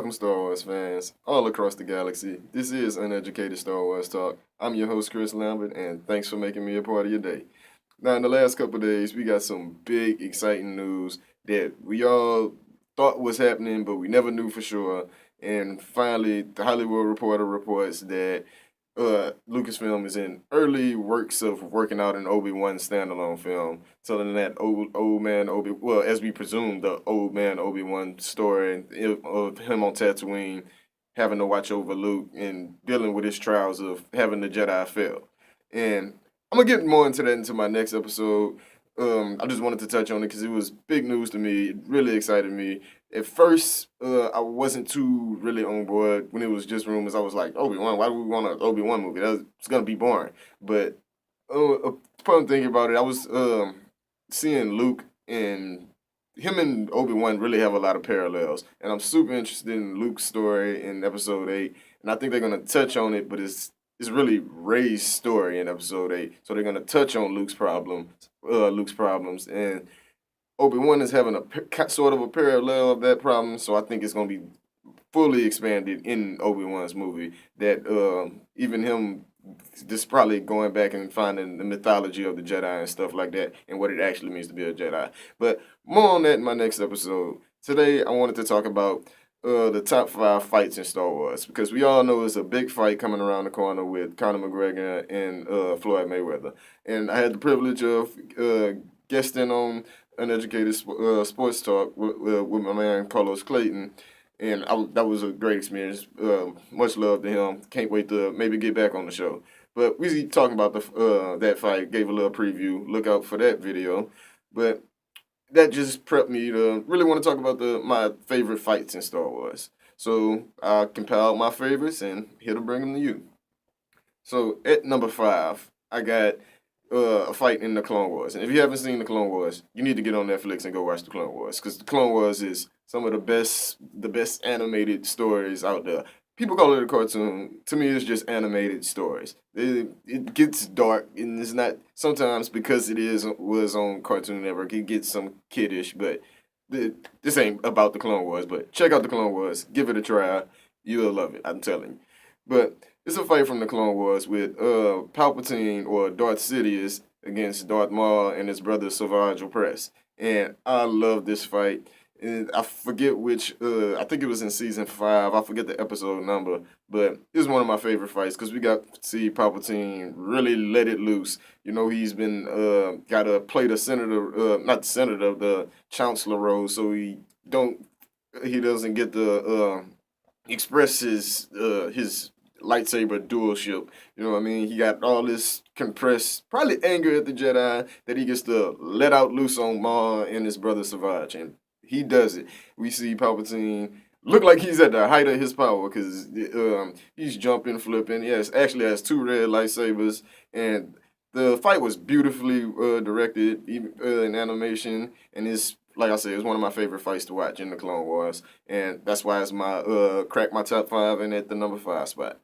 welcome Star Wars fans all across the galaxy. This is Uneducated Star Wars Talk. I'm your host, Chris Lambert, and thanks for making me a part of your day. Now, in the last couple of days, we got some big, exciting news that we all thought was happening, but we never knew for sure. And finally, the Hollywood Reporter reports that Lucasfilm is in early works of working out an Obi Wan standalone film, telling that old man Obi, well, as we presume, the old man Obi Wan story of him on Tatooine, having to watch over Luke and dealing with his trials of having the Jedi fail. And I'm gonna get more into that into my next episode. I just wanted to touch on it because it was big news to me. It really excited me. At first, I wasn't too really on board when it was just rumors. I was like, Obi Wan, why do we want an Obi Wan movie? It's gonna be boring. But upon thinking about it, I was seeing Luke and him and Obi Wan really have a lot of parallels, and I'm super interested in Luke's story in Episode 8, and I think they're gonna touch on it, but it's really Rey's story in Episode 8, so they're gonna touch on Luke's problems, and Obi Wan is having sort of a parallel of that problem, so I think it's gonna be fully expanded in Obi Wan's movie. That even him just probably going back and finding the mythology of the Jedi and stuff like that, and what it actually means to be a Jedi. But more on that in my next episode. Today, I wanted to talk about the top 5 fights in Star Wars because we all know it's a big fight coming around the corner with Conor McGregor and Floyd Mayweather, and I had the privilege of guesting on Uneducated Sports Talk with my man Carlos Clayton, and that was a great experience. Much love to him. Can't wait to maybe get back on the show. But we talking about the that fight. Gave a little preview. Look out for that video. But that just prepped me to really want to talk about my favorite fights in Star Wars. So I compiled my favorites and here to bring them to you. So at number 5, I got a fight in the Clone Wars. And if you haven't seen the Clone Wars, you need to get on Netflix and go watch the Clone Wars because the Clone Wars is some of the best animated stories out there. People call it a cartoon. To me, it's just animated stories. It gets dark, and it's not sometimes because was on Cartoon Network. It gets some kiddish, but this ain't about the Clone Wars. But check out the Clone Wars. Give it a try. You'll love it. I'm telling you. But it's a fight from the Clone Wars with Palpatine or Darth Sidious against Darth Maul and his brother Savage Opress. And I love this fight. And I forget which, I think it was in season 5. I forget the episode number, but it's one of my favorite fights because we got to see Palpatine really let it loose. You know, he's been, got to play the senator, not the senator, the chancellor role, so he doesn't get to express his lightsaber duelship. You know what I mean? He got all this compressed, probably anger at the Jedi that he gets to let out loose on Maul and his brother Savage, and he does it. We see Palpatine look like he's at the height of his power because he's jumping, flipping. Yes, actually has 2 red lightsabers, and the fight was beautifully directed even, in animation, and it's like I said, it's one of my favorite fights to watch in the Clone Wars, and that's why it's my crack my top 5 and at the number 5 spot.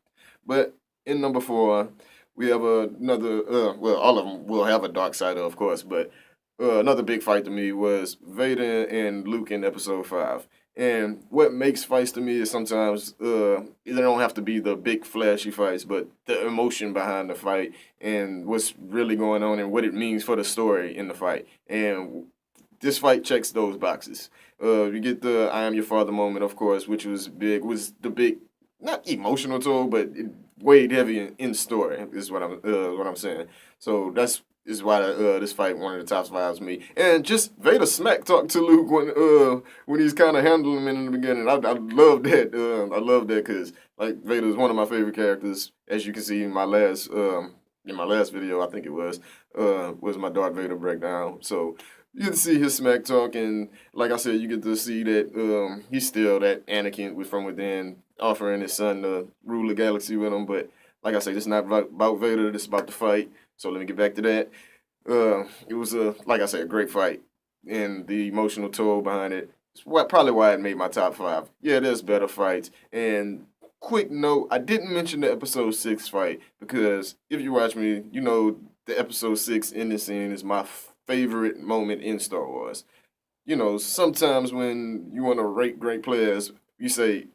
But in number 4, we have another. Well, all of them will have a dark side, of course, but another big fight to me was Vader and Luke in Episode 5. And what makes fights to me is sometimes they don't have to be the big flashy fights, but the emotion behind the fight and what's really going on and what it means for the story in the fight. And this fight checks those boxes. You get the "I am your father" moment, of course, which was big. Was the big, not emotional toll, but it weighed heavy in story. Is what I'm saying. So that's is why this fight one of the top 5 to me. And just Vader smack talk to Luke when he's kind of handling him in the beginning. I love that. I love that because like Vader is one of my favorite characters, as you can see in my last video, I think it was my Darth Vader breakdown. So you get to see his smack talk, and like I said, you get to see that he's still that Anakin from within, offering his son to rule the galaxy with him. But like I say, this is not about Vader. This is about the fight. So let me get back to that. It was like I said, a great fight, and the emotional toll behind it. It's probably why it made my top 5. Yeah, there's better fights. And quick note, I didn't mention the Episode 6 fight because if you watch me, you know the Episode 6 ending scene is my favorite moment in Star Wars. You know, sometimes when you want to rate great players, you say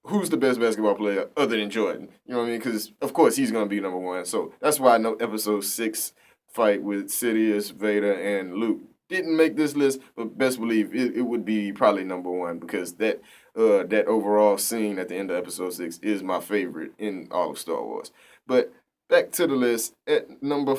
who's the best basketball player other than Jordan? You know what I mean? Because of course he's gonna be number one. So that's why I know Episode 6 fight with Sidious, Vader, and Luke didn't make this list, but best believe it would be probably number one because that overall scene at the end of Episode 6 is my favorite in all of Star Wars. But back to the list at no,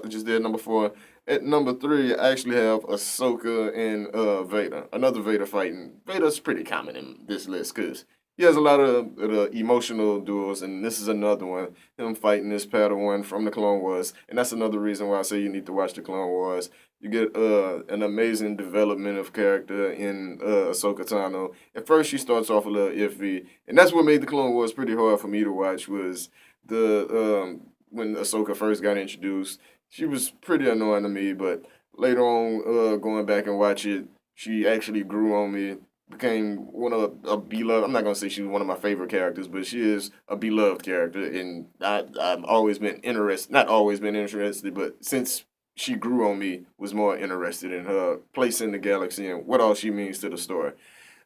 I just did number 4. At number 3, I actually have Ahsoka and Vader. Another Vader fighting. Vader's pretty common in this list because he has a lot of the emotional duels, and this is another one. Him fighting this Padawan from the Clone Wars, and that's another reason why I say you need to watch the Clone Wars. You get an amazing development of character in Ahsoka Tano. At first, she starts off a little iffy, and that's what made the Clone Wars pretty hard for me to watch. Was the when Ahsoka first got introduced, she was pretty annoying to me, but later on, going back and watch it, she actually grew on me, became one of a beloved. I'm not gonna say she was one of my favorite characters, but she is a beloved character, and I've always been interested. Not always been interested, but since she grew on me, was more interested in her place in the galaxy and what all she means to the story.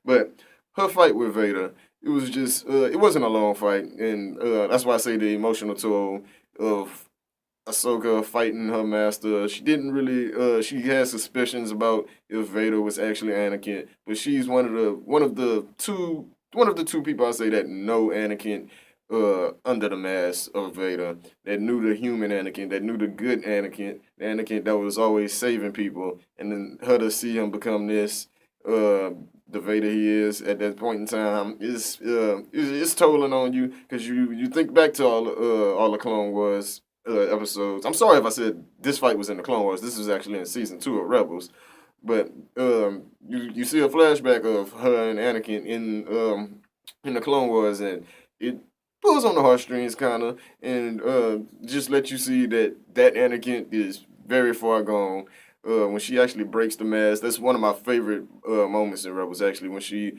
But her fight with Vader, it was just it wasn't a long fight, and that's why I say the emotional toll of Ahsoka fighting her master. She didn't really. She had suspicions about if Vader was actually Anakin, but she's one of the two people I say that know Anakin under the mask of Vader, that knew the human Anakin, that knew the good Anakin, the Anakin that was always saving people, and then her to see him become this the Vader he is at that point in time is tolling on you because you think back to all the Clone Wars episodes. I'm sorry if I said this fight was in the Clone Wars. This was actually in season 2 of Rebels. But you see a flashback of her and Anakin in the Clone Wars, and it pulls on the heartstrings kind of, and just let you see that Anakin is very far gone. When she actually breaks the mask, that's one of my favorite moments in Rebels. Actually, when she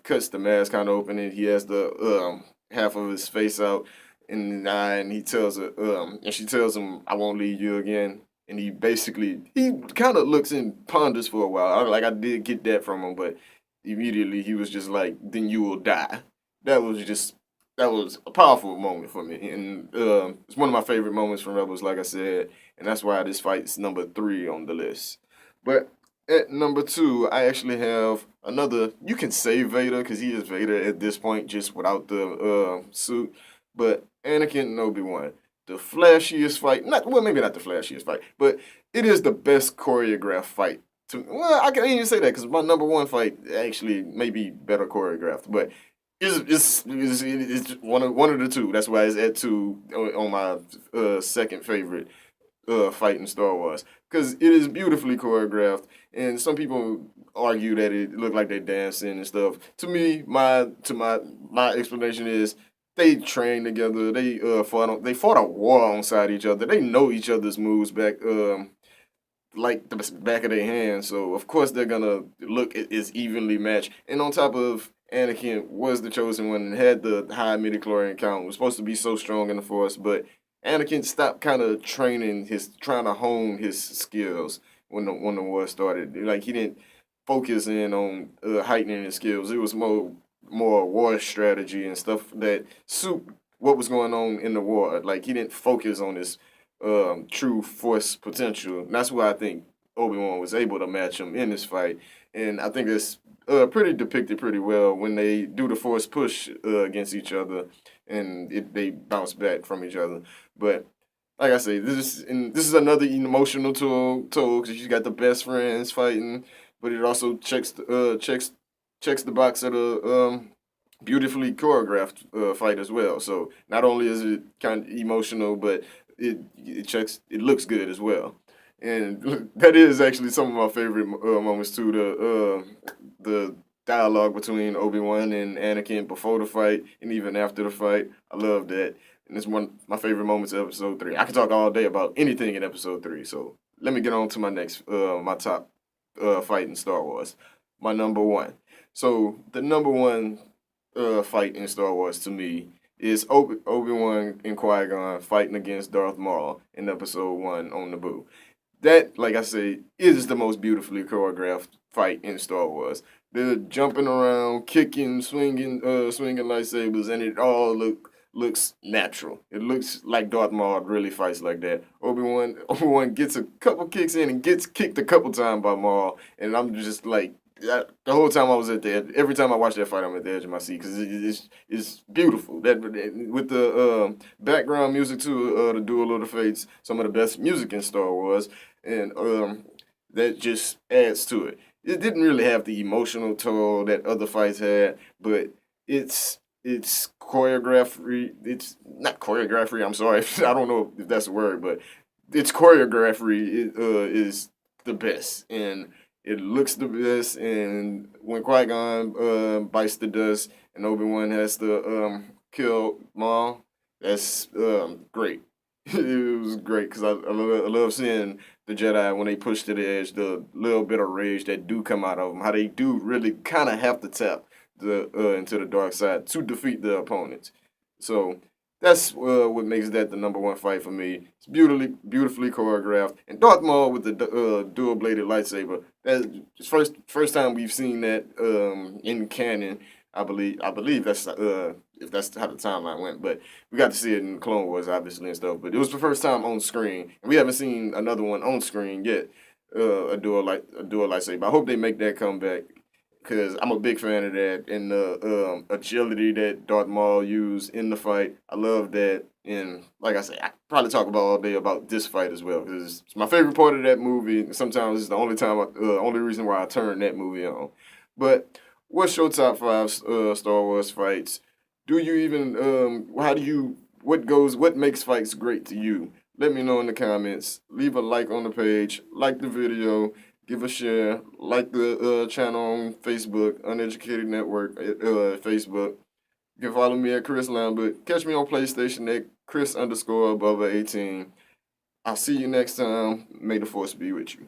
cuts the mask kind of open, and he has the half of his face out and he tells her, and she tells him, "I won't leave you again." And he kind of looks and ponders for a while. I did get that from him, but immediately he was just like, "Then you will die." That was just that was a powerful moment for me, and it's one of my favorite moments from Rebels, like I said, and that's why this fight is number 3 on the list. But at number 2, I actually have another. You can say Vader because he is Vader at this point, just without the suit. But Anakin and Obi-Wan, the flashiest fight. Not well, maybe not the flashiest fight, but it is the best choreographed fight. Well, I can't even say that because my number 1 fight actually may be better choreographed, but it's one of the two. That's why it's at 2 on my second favorite fight in Star Wars because it is beautifully choreographed, and some people argue that it looked like they're dancing and stuff. To me, my explanation is they trained together. They fought a war alongside each other. They know each other's moves back like the back of their hand. So of course they're gonna look as evenly matched. And on top of Anakin was the chosen one and had the high midichlorian count. Was supposed to be so strong in the Force, but Anakin stopped kind of trying to hone his skills when the war started. Like he didn't focus in on heightening his skills. It was more war strategy and stuff that suit what was going on in the war. Like he didn't focus on his true force potential. And that's why I think Obi Wan was able to match him in this fight, and I think it's pretty depicted pretty well when they do the force push against each other, and they bounce back from each other. But like I say, this is another emotional tool because you got the best friends fighting, but it also checks the box of the beautifully choreographed fight as well. So not only is it kind of emotional, but it looks good as well. And that is actually some of my favorite moments too. The dialogue between Obi Wan and Anakin before the fight and even after the fight. I love that, and it's one of my favorite moments of Episode 3. I could talk all day about anything in Episode 3. So let me get on to my top fight in Star Wars. My number 1. So the number 1 fight in Star Wars to me is Obi-Wan and Qui-Gon fighting against Darth Maul in Episode 1 on Naboo. That, like I say, is the most beautifully choreographed fight in Star Wars. they're jumping around, kicking, swinging lightsabers, and it all looks natural. It looks like Darth Maul really fights like that. Obi Wan gets a couple kicks in and gets kicked a couple times by Maul, and I'm just like. The whole time I was at the edge, every time I watch that fight, I'm at the edge of my seat because it's beautiful. That with the background music to the Duel of the Fates, some of the best music in Star Wars, and that just adds to it. It didn't really have the emotional toll that other fights had, but it's choreography. It's not choreography. I'm sorry, I don't know if that's a word, but its choreography is the best, and it looks the best. And when Qui Gon bites the dust, and Obi Wan has to kill Maul, that's great. It was great because I love seeing the Jedi when they push to the edge, the little bit of rage that do come out of them, how they do really kind of have to tap the into the dark side to defeat the opponents. So that's what makes that the number one fight for me. It's beautifully choreographed, and Darth Maul with the dual bladed lightsaber. That's first time we've seen that in canon. I believe that's if that's how the timeline went, but we got to see it in Clone Wars, obviously, and stuff. But it was the first time on screen, and we haven't seen another one on screen yet. A dual lightsaber. I hope they make that comeback because I'm a big fan of that and the agility that Darth Maul used in the fight. I love that, and like I say, I probably talk about all day about this fight as well because it's my favorite part of that movie. Sometimes it's the only reason why I turn that movie on. But what's your top five Star Wars fights? Do you even how do you what makes fights great to you? Let me know in the comments. Leave a like on the page, like the video, give a share, like the channel on Facebook, Uneducated Network, Facebook. You can follow me at Chris Lambert. Catch me on PlayStation at Chris _above 18. I'll see you next time. May the force be with you.